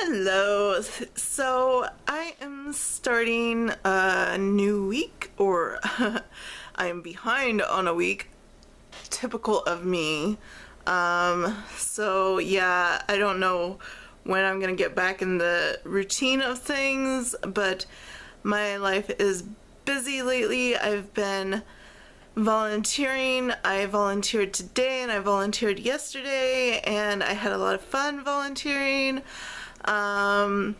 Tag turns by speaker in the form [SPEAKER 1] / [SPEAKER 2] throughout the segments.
[SPEAKER 1] Hello. So I am starting a new week, or I am behind on a week, typical of me. So yeah, I don't know when I'm gonna get back in the routine of things, but my life is busy lately. I've been volunteering. I volunteered today and I volunteered yesterday, and I had a lot of fun volunteering. And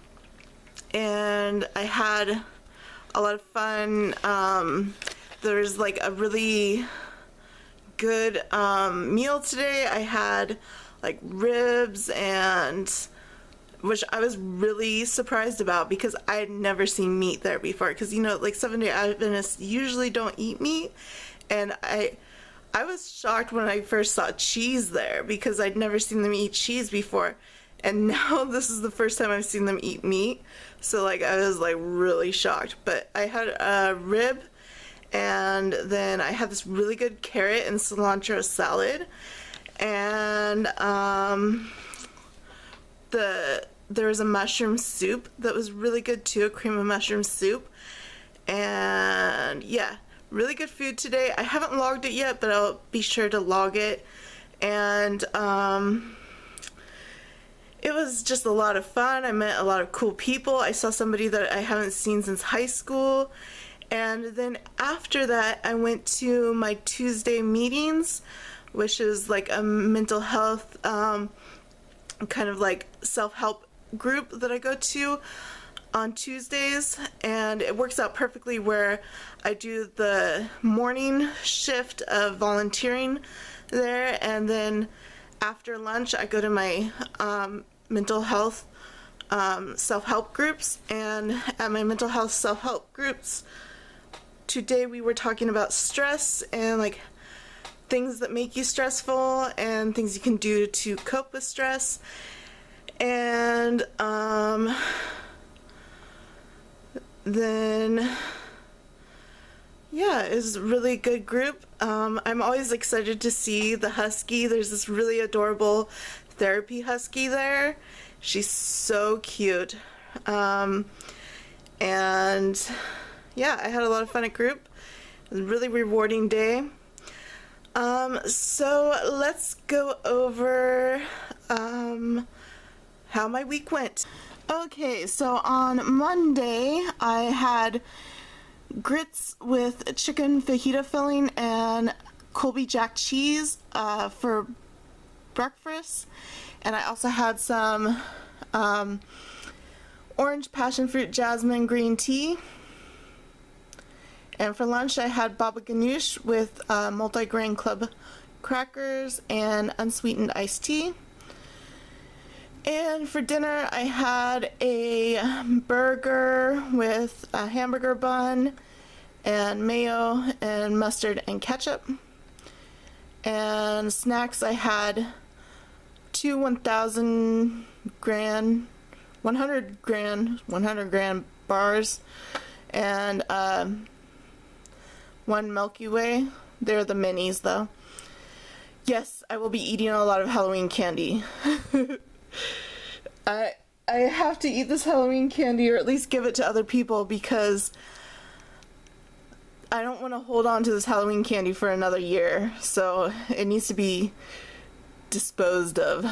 [SPEAKER 1] I had a lot of fun. There's like a really good meal today. I had like ribs, and which I was really surprised about because I had never seen meat there before, because like Seventh-day Adventists usually don't eat meat, and I was shocked when I first saw cheese there because I'd never seen them eat cheese before, and now this is the first time I've seen them eat meat. So like I was like really shocked. But I had a rib, and then I had this really good carrot and cilantro salad, and there was a mushroom soup that was really good too, a cream of mushroom soup. And yeah, really good food today. I haven't logged it yet, but I'll be sure to log it. And it was just a lot of fun. I met a lot of cool people. I saw somebody that I haven't seen since high school. And then after that, I went to my Tuesday meetings, which is like a mental health kind of like self-help group that I go to on Tuesdays. And it works out perfectly where I do the morning shift of volunteering there, and then after lunch I go to my mental health self-help groups. And at my mental health self-help groups today, we were talking about stress and like things that make you stressful and things you can do to cope with stress. And then yeah, it was a really good group. I'm always excited to see the husky. There's this really adorable therapy husky there. She's so cute. And yeah, I had a lot of fun at group. It was a really rewarding day. So let's go over how my week went. Okay, so on Monday I had grits with chicken fajita filling and Colby Jack cheese for breakfast, and I also had some orange passion fruit jasmine green tea. And for lunch I had baba ganoush with multi-grain club crackers and unsweetened iced tea. And for dinner I had a burger with a hamburger bun and mayo and mustard and ketchup. And snacks, I had two 100 gram bars and one Milky Way. They're the minis though. Yes, I will be eating a lot of Halloween candy. I have to eat this Halloween candy, or at least give it to other people, because I don't want to hold on to this Halloween candy for another year, so it needs to be disposed of.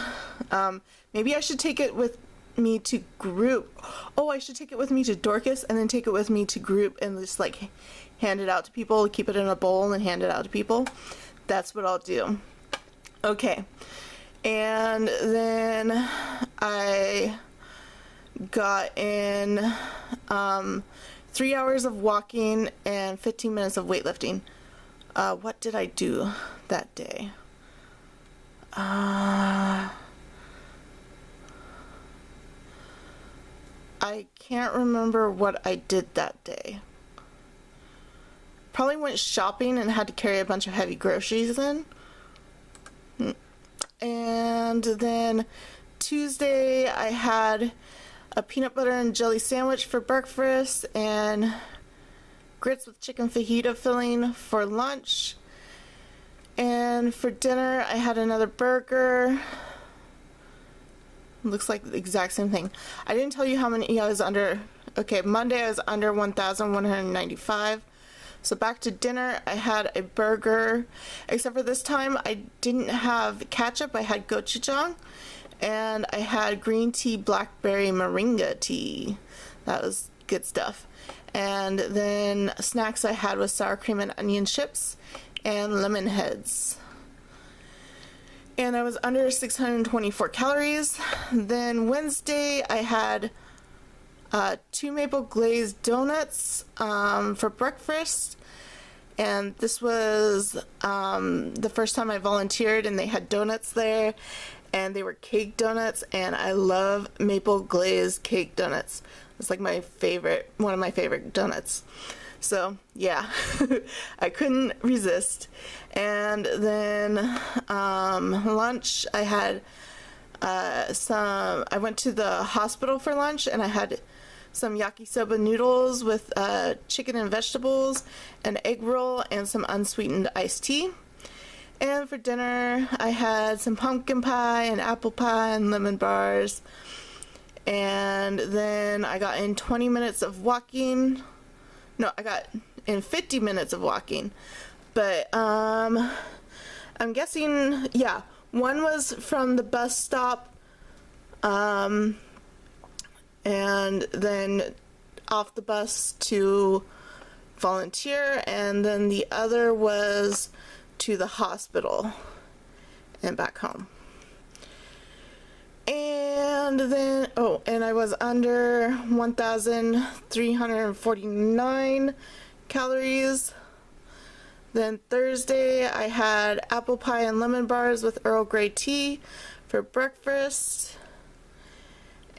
[SPEAKER 1] Maybe I should take it with me to group. Oh, I should take it with me to Dorcas and then take it with me to group and just like hand it out to people, keep it in a bowl and hand it out to people. That's what I'll do. Okay. And then I got in 3 hours of walking and 15 minutes of weightlifting. What did I do that day? I can't remember what I did that day. Probably went shopping and had to carry a bunch of heavy groceries in. And then Tuesday I had a peanut butter and jelly sandwich for breakfast and grits with chicken fajita filling for lunch. And for dinner I had another burger Looks like the exact same thing. I didn't tell you how many I was under. Okay, Monday I was under 1,195. So back to dinner, I had a burger, except for this time I didn't have ketchup, I had gochujang, and I had green tea blackberry moringa tea. That was good stuff. And then snacks I had was sour cream and onion chips and lemon heads. And I was under 624 calories. Then Wednesday I had 2 maple glazed donuts for breakfast, and this was the first time I volunteered, and they had donuts there, and they were cake donuts, and I love maple glazed cake donuts. It's like one of my favorite donuts. So yeah, I couldn't resist. And then lunch, I had I went to the hospital for lunch, and I had some yakisoba noodles with chicken and vegetables, an egg roll, and some unsweetened iced tea. And for dinner, I had some pumpkin pie and apple pie and lemon bars. And then I got in 20 minutes of walking. No, I got in 50 minutes of walking. But I'm guessing, yeah, one was from the bus stop, and then off the bus to volunteer, and then the other was to the hospital and back home. And then, and I was under 1,349 calories. Then Thursday, I had apple pie and lemon bars with Earl Grey tea for breakfast.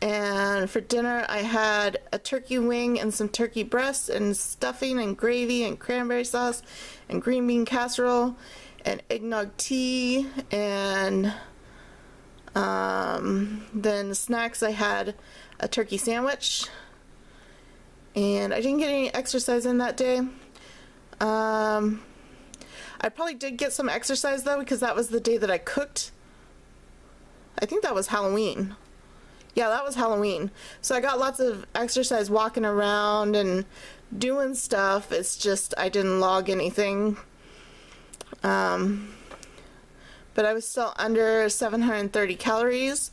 [SPEAKER 1] And for dinner, I had a turkey wing and some turkey breasts and stuffing and gravy and cranberry sauce and green bean casserole and eggnog tea. And then snacks, I had a turkey sandwich. And I didn't get any exercise in that day. I probably did get some exercise though, because that was the day that I cooked. I think that was Halloween. Yeah, that was Halloween. So I got lots of exercise walking around and doing stuff. It's just I didn't log anything. But I was still under 730 calories.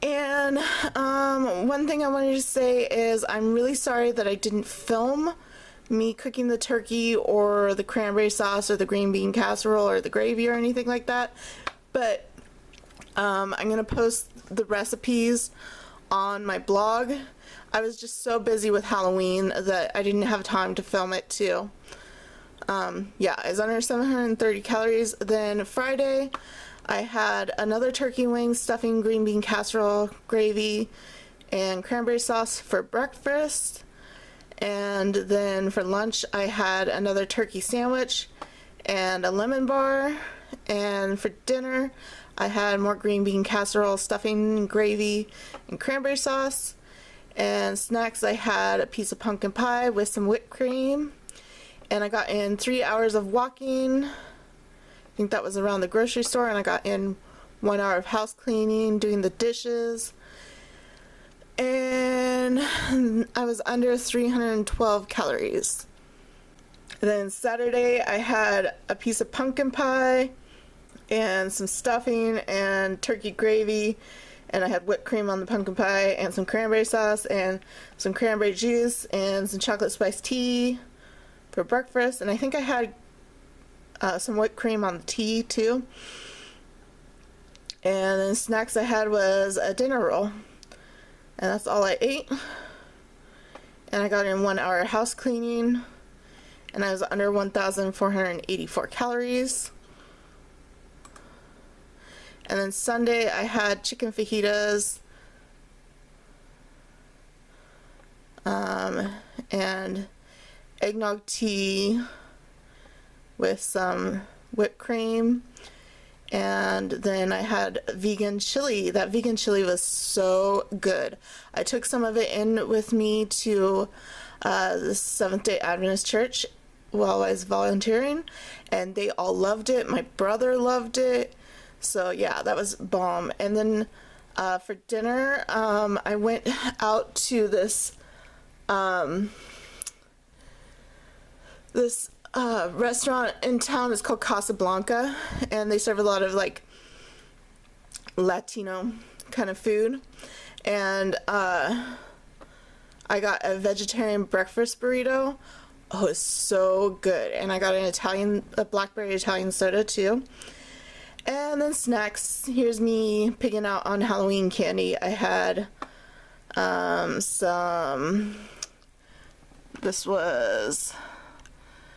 [SPEAKER 1] And one thing I wanted to say is I'm really sorry that I didn't film me cooking the turkey or the cranberry sauce or the green bean casserole or the gravy or anything like that. But I'm going to post the recipes on my blog. I was just so busy with Halloween that I didn't have time to film it too. Yeah, I was under 730 calories. Then Friday, I had another turkey wing, stuffing, green bean casserole, gravy, and cranberry sauce for breakfast. And then for lunch, I had another turkey sandwich and a lemon bar. And for dinner, I had more green bean casserole, stuffing, gravy, and cranberry sauce. And snacks, I had a piece of pumpkin pie with some whipped cream. And I got in 3 hours of walking. I think that was around the grocery store. And I got in 1 hour of house cleaning, doing the dishes. And I was under 312 calories. Then Saturday, I had a piece of pumpkin pie and some stuffing and turkey gravy, and I had whipped cream on the pumpkin pie and some cranberry sauce and some cranberry juice and some chocolate spice tea for breakfast. And I think I had some whipped cream on the tea too. And then snacks I had was a dinner roll. And that's all I ate. And I got in 1 hour house cleaning. And I was under 1,484 calories. And then Sunday I had chicken fajitas. And eggnog tea with some whipped cream. And then I had vegan chili. That vegan chili was so good. I took some of it in with me to the Seventh-day Adventist Church while I was volunteering, and they all loved it. My brother loved it. So yeah, that was bomb. And then For dinner, I went out to this restaurant in town. It's called Casablanca, and they serve a lot of like Latino kind of food. And I got a vegetarian breakfast burrito. Oh, it's so good. And I got a blackberry Italian soda too. And then snacks. Here's me picking out on Halloween candy. I had this was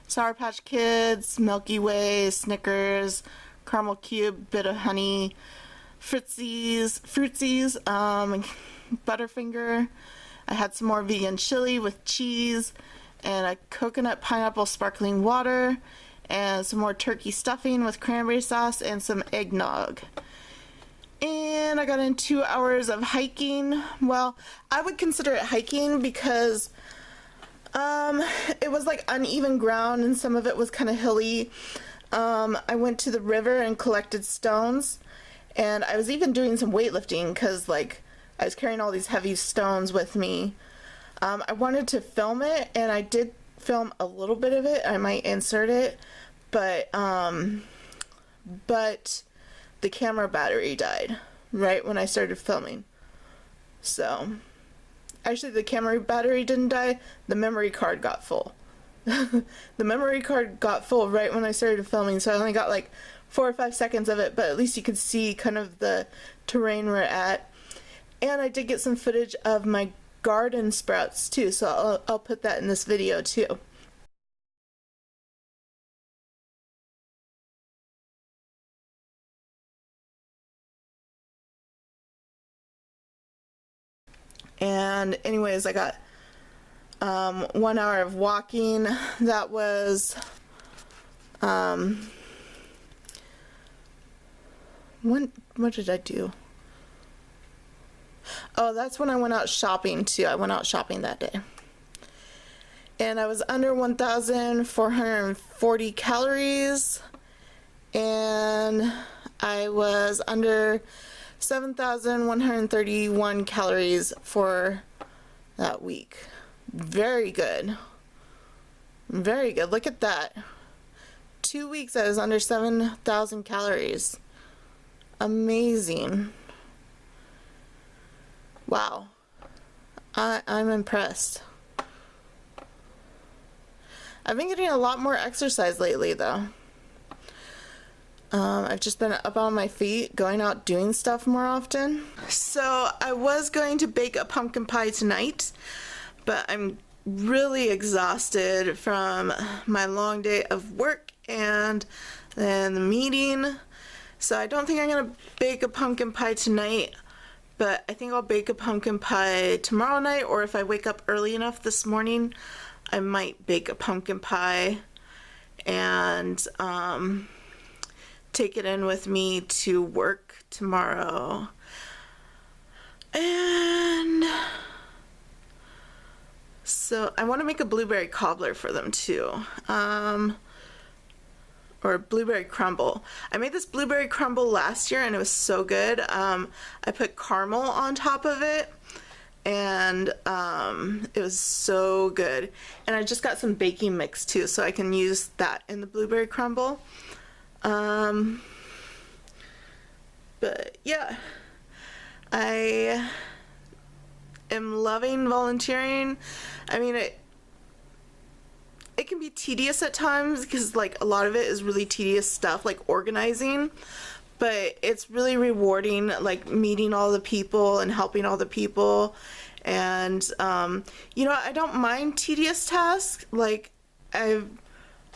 [SPEAKER 1] Sour Patch Kids, Milky Way, Snickers, Caramel Cube, Bit of Honey, Fruitsies, Butterfinger. I had some more vegan chili with cheese, and a coconut pineapple sparkling water, and some more turkey stuffing with cranberry sauce, and some eggnog. And I got in 2 hours of hiking. Well, I would consider it hiking because it was like uneven ground and some of it was kind of hilly. I went to the river and collected stones, and I was even doing some weightlifting because like I was carrying all these heavy stones with me. I wanted to film it, and I did film a little bit of it. I might insert it, but the camera battery died right when I started filming. So actually the camera battery didn't die, the memory card got full. The memory card got full right when I started filming, so I only got like 4 or 5 seconds of it, but at least you could see kind of the terrain we're at. And I did get some footage of my garden sprouts too, so I'll put that in this video too. And anyways, I got 1 hour of walking. That was what did I do? Oh, that's when I went out shopping too. I went out shopping that day. And I was under 1,440 calories, and I was under 7,131 calories for that week. Very good. Very good. Look at that. 2 weeks I was under 7,000 calories. Amazing. Wow. I'm impressed. I've been getting a lot more exercise lately though. I've just been up on my feet, going out doing stuff more often. So I was going to bake a pumpkin pie tonight, but I'm really exhausted from my long day of work and then the meeting. So I don't think I'm gonna bake a pumpkin pie tonight, but I think I'll bake a pumpkin pie tomorrow night, or if I wake up early enough this morning, I might bake a pumpkin pie and take it in with me to work tomorrow. And so I want to make a blueberry cobbler for them too, or blueberry crumble. I made this blueberry crumble last year and it was so good. I put caramel on top of it, and it was so good. And I just got some baking mix too, so I can use that in the blueberry crumble. But yeah, I am loving volunteering. I mean, it can be tedious at times because like a lot of it is really tedious stuff like organizing, but it's really rewarding, like meeting all the people and helping all the people. And you know, I don't mind tedious tasks. Like I've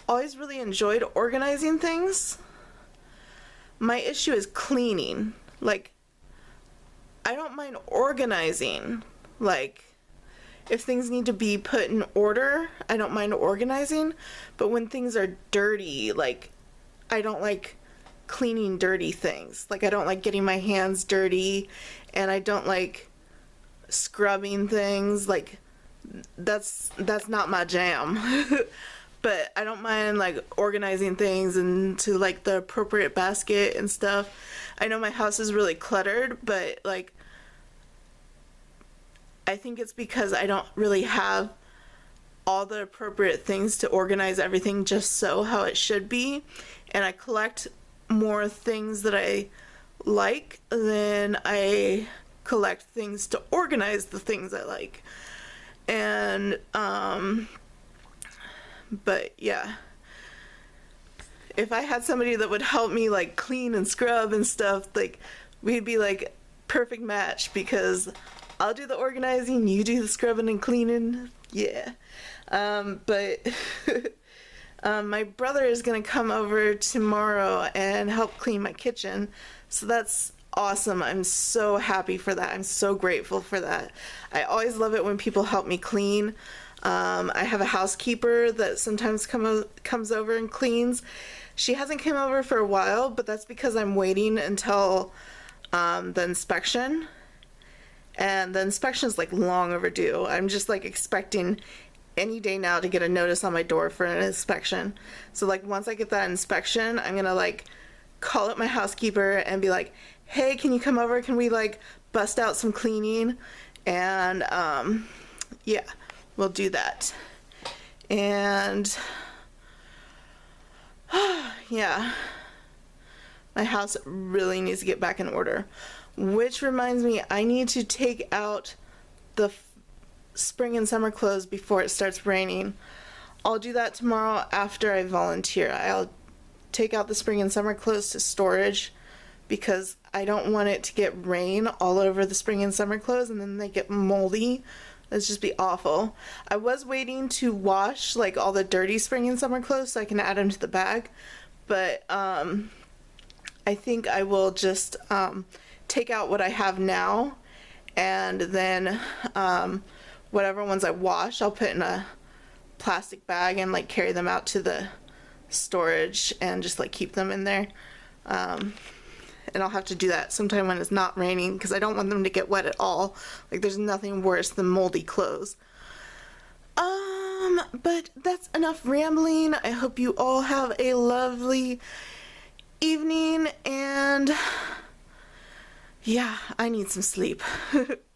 [SPEAKER 1] always really enjoyed organizing things. My issue is cleaning. Like I don't mind organizing. Like if things need to be put in order, I don't mind organizing. But when things are dirty, like I don't like cleaning dirty things. Like I don't like getting my hands dirty, and I don't like scrubbing things. Like that's not my jam. but I don't mind like organizing things into like the appropriate basket and stuff. I know my house is really cluttered, but like I think it's because I don't really have all the appropriate things to organize everything just so how it should be, and I collect more things that I like than I collect things to organize the things I like. And but yeah, if I had somebody that would help me like clean and scrub and stuff, like we'd be like perfect match, because I'll do the organizing, you do the scrubbing and cleaning. Yeah. But my brother is gonna come over tomorrow and help clean my kitchen, so that's awesome. I'm so happy for that. I'm so grateful for that. I always love it when people help me clean. I have a housekeeper that sometimes comes over and cleans. She hasn't come over for a while, but that's because I'm waiting until the inspection. And the inspection is like long overdue. I'm just like expecting any day now to get a notice on my door for an inspection. So like once I get that inspection, I'm gonna like call up my housekeeper and be like, hey, can you come over? Can we like bust out some cleaning? And yeah, we'll do that. And yeah, my house really needs to get back in order. Which reminds me, I need to take out the spring and summer clothes before it starts raining. I'll do that tomorrow after I volunteer. I'll take out the spring and summer clothes to storage because I don't want it to get rain all over the spring and summer clothes and then they get moldy. That'd just be awful. I was waiting to wash like all the dirty spring and summer clothes so I can add them to the bag, but I think I will just take out what I have now, and then whatever ones I wash I'll put in a plastic bag and like carry them out to the storage and just like keep them in there. And I'll have to do that sometime when it's not raining because I don't want them to get wet at all. Like there's nothing worse than moldy clothes. But that's enough rambling. I hope you all have a lovely evening, and yeah, I need some sleep.